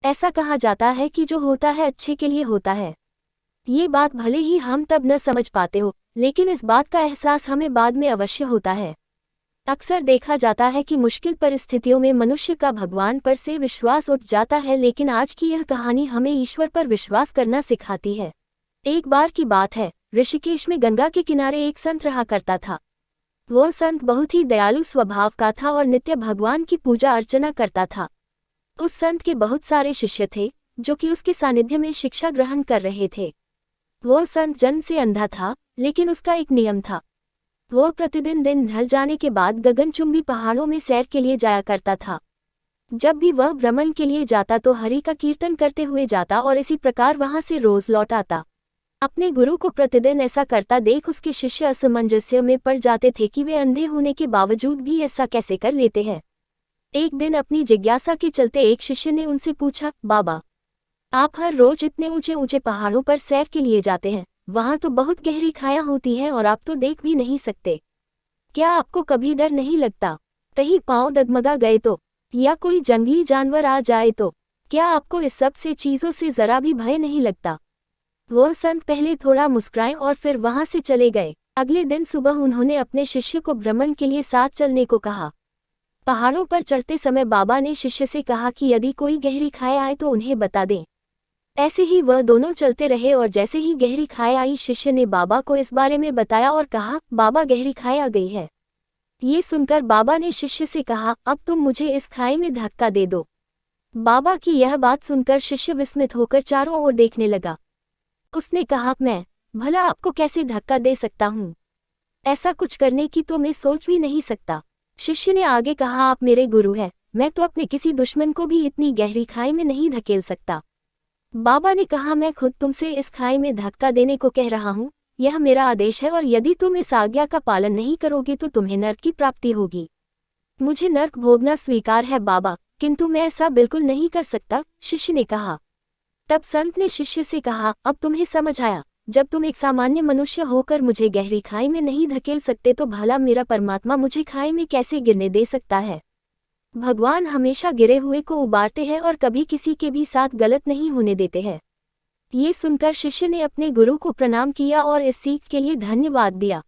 ऐसा कहा जाता है कि जो होता है अच्छे के लिए होता है। ये बात भले ही हम तब न समझ पाते हो, लेकिन इस बात का एहसास हमें बाद में अवश्य होता है। अक्सर देखा जाता है कि मुश्किल परिस्थितियों में मनुष्य का भगवान पर से विश्वास उठ जाता है, लेकिन आज की यह कहानी हमें ईश्वर पर विश्वास करना सिखाती है। एक बार की बात है, ऋषिकेश में गंगा के किनारे एक संत रहा करता था। वह संत बहुत ही दयालु स्वभाव का था और नित्य भगवान की पूजा अर्चना करता था। उस संत के बहुत सारे शिष्य थे जो कि उसके सानिध्य में शिक्षा ग्रहण कर रहे थे। वह संत जन्म से अंधा था, लेकिन उसका एक नियम था। वह प्रतिदिन दिन ढल जाने के बाद गगनचुंबी पहाड़ों में सैर के लिए जाया करता था। जब भी वह भ्रमण के लिए जाता तो हरि का कीर्तन करते हुए जाता और इसी प्रकार वहां से रोज लौट आता। अपने गुरु को प्रतिदिन ऐसा करता देख उसके शिष्य असमंजस्य में पड़ जाते थे कि वे अंधे होने के बावजूद भी ऐसा कैसे कर लेते हैं। एक दिन अपनी जिज्ञासा के चलते एक शिष्य ने उनसे पूछा, बाबा, आप हर रोज इतने ऊंचे ऊंचे पहाड़ों पर सैर के लिए जाते हैं, वहां तो बहुत गहरी खाया होती है और आप तो देख भी नहीं सकते। क्या आपको कभी डर नहीं लगता? कहीं पांव डगमगा गए तो, या कोई जंगली जानवर आ जाए तो? क्या आपको इस सब से चीजों से जरा भी भय नहीं लगता? वह संत पहले थोड़ा मुस्कुराए और फिर वहां से चले गए। अगले दिन सुबह उन्होंने अपने शिष्य को भ्रमण के लिए साथ चलने को कहा। पहाड़ों पर चढ़ते समय बाबा ने शिष्य से कहा कि यदि कोई गहरी खाई आए तो उन्हें बता दें। ऐसे ही वह दोनों चलते रहे और जैसे ही गहरी खाई आई, शिष्य ने बाबा को इस बारे में बताया और कहा, बाबा, गहरी खाई आ गई है। ये सुनकर बाबा ने शिष्य से कहा, अब तुम मुझे इस खाई में धक्का दे दो। बाबा की यह बात सुनकर शिष्य विस्मित होकर चारों ओर देखने लगा। उसने कहा, मैं भला आपको कैसे धक्का दे सकता हूँ? ऐसा कुछ करने की तो मैं सोच भी नहीं सकता। शिष्य ने आगे कहा, आप मेरे गुरु हैं, मैं तो अपने किसी दुश्मन को भी इतनी गहरी खाई में नहीं धकेल सकता। बाबा ने कहा, मैं खुद तुमसे इस खाई में धक्का देने को कह रहा हूँ, यह मेरा आदेश है और यदि तुम इस आज्ञा का पालन नहीं करोगे तो तुम्हें नरक की प्राप्ति होगी। मुझे नरक भोगना स्वीकार है बाबा, किंतु मैं ऐसा बिल्कुल नहीं कर सकता, शिष्य ने कहा। तब संत ने शिष्य से कहा, अब तुम्हें समझ आया, जब तुम एक सामान्य मनुष्य होकर मुझे गहरी खाई में नहीं धकेल सकते तो भला मेरा परमात्मा मुझे खाई में कैसे गिरने दे सकता है? भगवान हमेशा गिरे हुए को उबारते हैं और कभी किसी के भी साथ गलत नहीं होने देते हैं। ये सुनकर शिष्य ने अपने गुरु को प्रणाम किया और इस सीख के लिए धन्यवाद दिया।